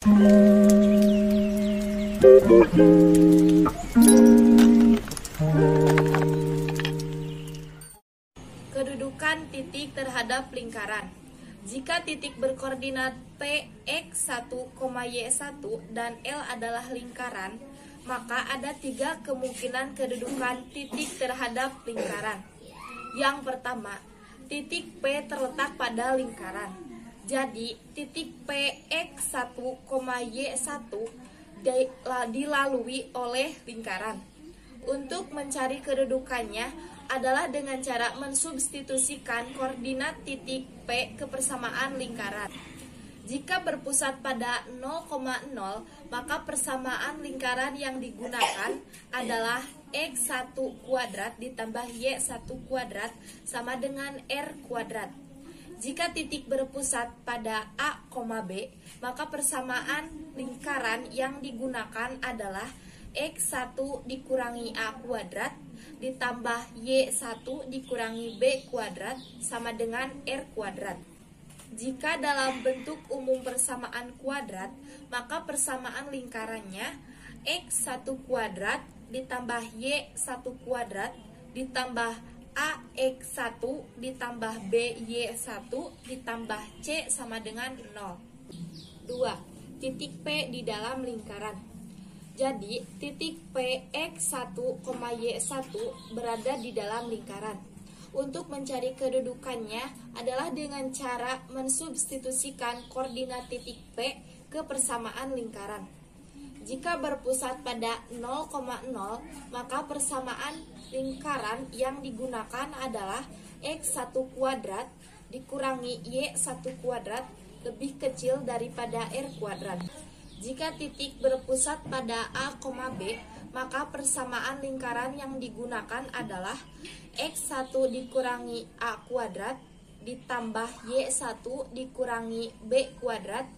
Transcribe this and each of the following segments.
Kedudukan titik terhadap lingkaran. Jika titik berkoordinat P, X1, Y1 dan L adalah lingkaran, maka ada 3 kemungkinan kedudukan titik terhadap lingkaran. Yang pertama, titik P terletak pada lingkaran. Jadi, titik P, X1, Y1 dilalui oleh lingkaran. Untuk mencari kedudukannya adalah dengan cara mensubstitusikan koordinat titik P ke persamaan lingkaran. Jika berpusat pada 0,0, maka persamaan lingkaran yang digunakan adalah X1 kuadrat ditambah Y1 kuadrat sama dengan R kuadrat. Jika titik berpusat pada A, B, maka persamaan lingkaran yang digunakan adalah X1 dikurangi A kuadrat ditambah Y1 dikurangi B kuadrat sama dengan R kuadrat. Jika dalam bentuk umum persamaan kuadrat, maka persamaan lingkarannya X1 kuadrat ditambah Y1 kuadrat ditambah AX1 ditambah BY1 ditambah C sama dengan 0. 2. Titik P di dalam lingkaran. Jadi, titik P, X1, Y1 berada di dalam lingkaran. Untuk mencari kedudukannya adalah dengan cara mensubstitusikan koordinat titik P ke persamaan lingkaran. Jika berpusat pada 0,0, maka persamaan lingkaran yang digunakan adalah X1 kuadrat dikurangi Y1 kuadrat lebih kecil daripada R kuadrat. Jika titik berpusat pada A, B, maka persamaan lingkaran yang digunakan adalah X1 dikurangi A kuadrat ditambah Y1 dikurangi B kuadrat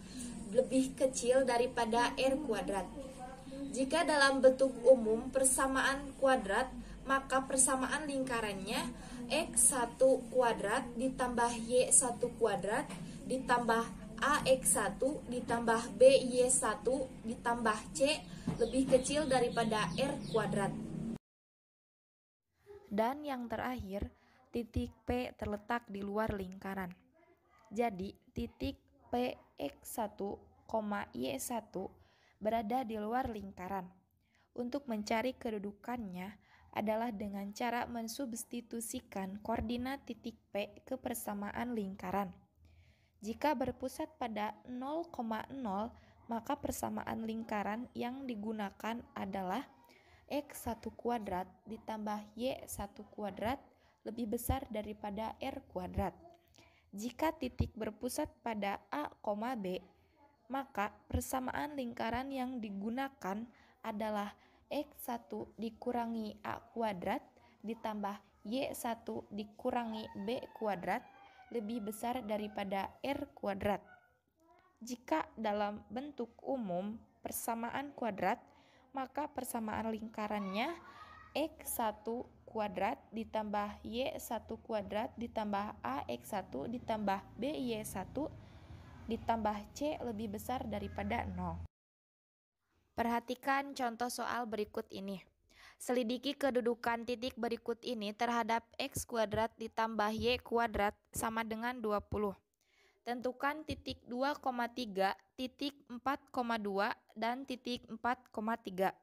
lebih kecil daripada R kuadrat. Jika dalam bentuk umum persamaan kuadrat, maka persamaan lingkarannya X1 kuadrat ditambah Y1 kuadrat ditambah AX1 ditambah BY1 ditambah C lebih kecil daripada R kuadrat. Dan yang terakhir, titik P terletak di luar lingkaran. Jadi, titik P, X1, Y1 berada di luar lingkaran. Untuk mencari kedudukannya adalah dengan cara mensubstitusikan koordinat titik P ke persamaan lingkaran. Jika berpusat pada 0,0, maka persamaan lingkaran yang digunakan adalah X1 kuadrat ditambah Y1 kuadrat lebih besar daripada R kuadrat. Jika titik berpusat pada A, B, maka persamaan lingkaran yang digunakan adalah X1 dikurangi A kuadrat ditambah Y1 dikurangi B kuadrat lebih besar daripada R kuadrat. Jika dalam bentuk umum persamaan kuadrat, maka persamaan lingkarannya X1 kuadrat ditambah Y1 kuadrat ditambah AX1 ditambah BY1 ditambah C lebih besar daripada 0. Perhatikan contoh soal berikut ini. Selidiki kedudukan titik berikut ini terhadap X kuadrat ditambah Y kuadrat sama dengan 20. Tentukan titik 2,3, titik 4,2, dan titik 4,3.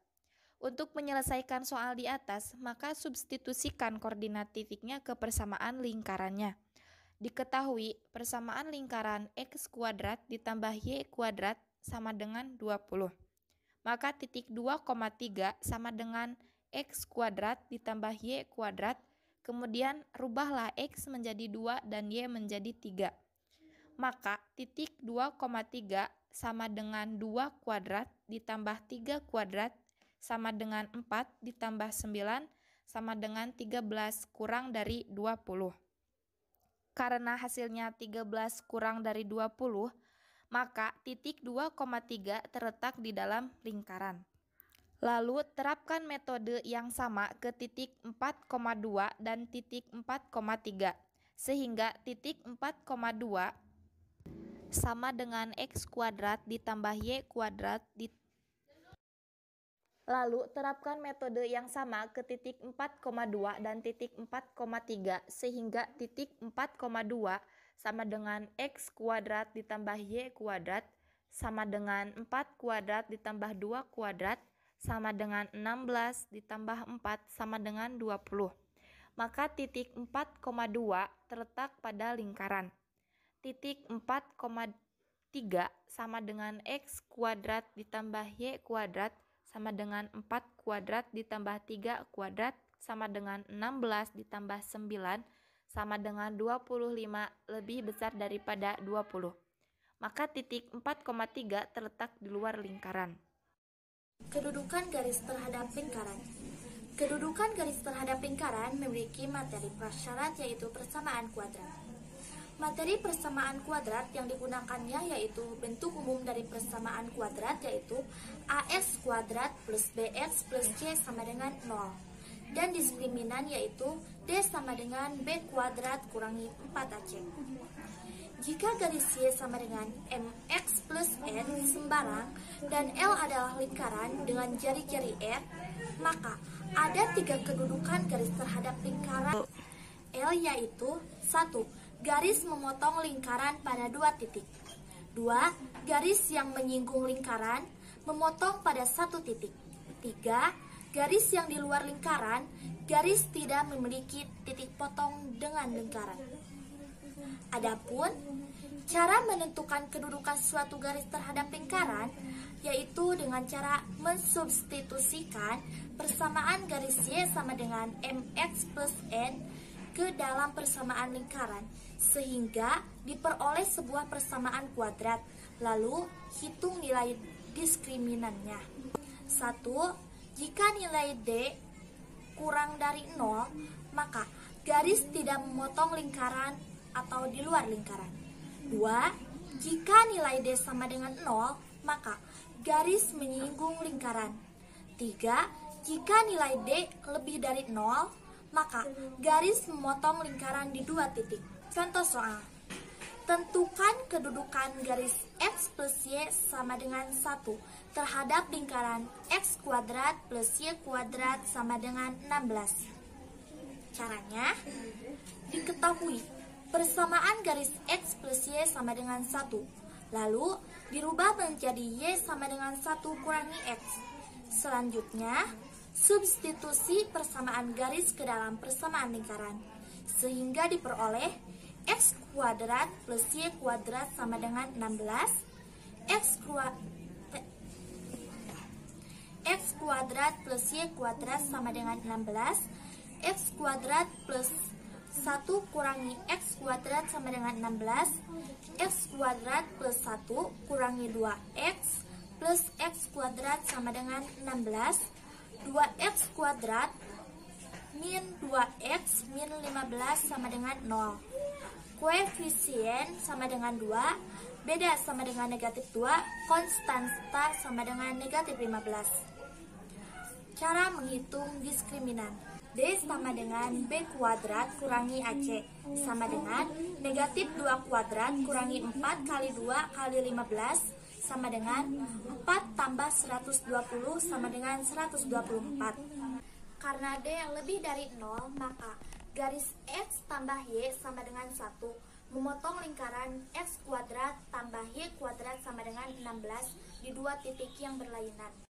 Untuk menyelesaikan soal di atas, maka substitusikan koordinat titiknya ke persamaan lingkarannya. Diketahui persamaan lingkaran X kuadrat ditambah Y kuadrat sama dengan 20. Maka titik 2,3 sama dengan X kuadrat ditambah Y kuadrat, kemudian rubahlah X menjadi 2 dan Y menjadi 3. Maka titik 2,3 sama dengan 2 kuadrat ditambah 3 kuadrat sama dengan 4 ditambah 9 sama dengan 13 kurang dari 20. Karena hasilnya 13 kurang dari 20, maka titik 2,3 terletak di dalam lingkaran. Lalu terapkan metode yang sama ke titik 4,2 dan titik 4,3, sehingga titik 4,2 sama dengan X kuadrat ditambah Y kuadrat. Lalu terapkan metode yang sama ke titik 4,2 dan titik 4,3 sehingga titik 4,2 sama dengan X kuadrat ditambah Y kuadrat sama dengan 4 kuadrat ditambah 2 kuadrat sama dengan 16 ditambah 4 sama dengan 20. Maka titik 4,2 terletak pada lingkaran. Titik 4,3 sama dengan X kuadrat ditambah Y kuadrat sama dengan 4 kuadrat ditambah 3 kuadrat sama dengan 16 ditambah 9 sama dengan 25 lebih besar daripada 20. Maka titik 4,3 terletak di luar lingkaran. Kedudukan garis terhadap lingkaran. Kedudukan garis terhadap lingkaran memiliki materi prasyarat yaitu persamaan kuadrat. Materi persamaan kuadrat yang digunakannya yaitu bentuk umum dari persamaan kuadrat yaitu AX kuadrat plus BX plus C sama dengan 0. Dan diskriminan yaitu D sama dengan B kuadrat kurangi 4AC. Jika garis Y sama dengan MX plus N sembarang dan L adalah lingkaran dengan jari-jari R, maka ada 3 kedudukan garis terhadap lingkaran L yaitu 1. Garis memotong lingkaran pada 2 titik. 2. Garis yang menyinggung lingkaran memotong pada 1 titik. 3. Garis yang di luar lingkaran, garis tidak memiliki titik potong dengan lingkaran. Adapun cara menentukan kedudukan suatu garis terhadap lingkaran yaitu dengan cara mensubstitusikan persamaan garis Y sama dengan MX plus N ke dalam persamaan lingkaran sehingga diperoleh sebuah persamaan kuadrat. Lalu hitung nilai diskriminannya. 1. Jika nilai D kurang dari 0, maka garis tidak memotong lingkaran atau di luar lingkaran. 2. Jika nilai D sama dengan 0, maka garis menyinggung lingkaran. 3. Jika nilai D lebih dari 0, maka garis memotong lingkaran di 2 titik. Contoh soal. Tentukan kedudukan garis X plus Y sama dengan 1 terhadap lingkaran X kuadrat plus Y kuadrat sama dengan 16. Caranya, diketahui persamaan garis X plus Y sama dengan 1. Lalu, dirubah menjadi Y sama dengan 1 kurangi X. Selanjutnya, substitusi persamaan garis ke dalam persamaan lingkaran, sehingga diperoleh X kuadrat plus Y kuadrat sama dengan 16, X kuadrat plus Y kuadrat sama dengan 16, X kuadrat plus 1 kurangi X kuadrat sama dengan 16, X kuadrat plus 1 kurangi 2X plus X kuadrat sama dengan 16, 2X kuadrat min 2X min 15 sama dengan 0. Koefisien sama dengan 2, beda sama dengan negatif 2, konstanta sama dengan negatif 15. Cara menghitung diskriminan. D sama dengan B kuadrat kurangi AC sama dengan negatif 2 kuadrat kurangi 4 kali 2 kali 15 sama dengan 4 tambah 120 sama dengan 124. Karena D yang lebih dari 0, maka garis X tambah Y sama dengan 1 memotong lingkaran X kuadrat tambah Y kuadrat sama dengan 16 di 2 titik yang berlainan.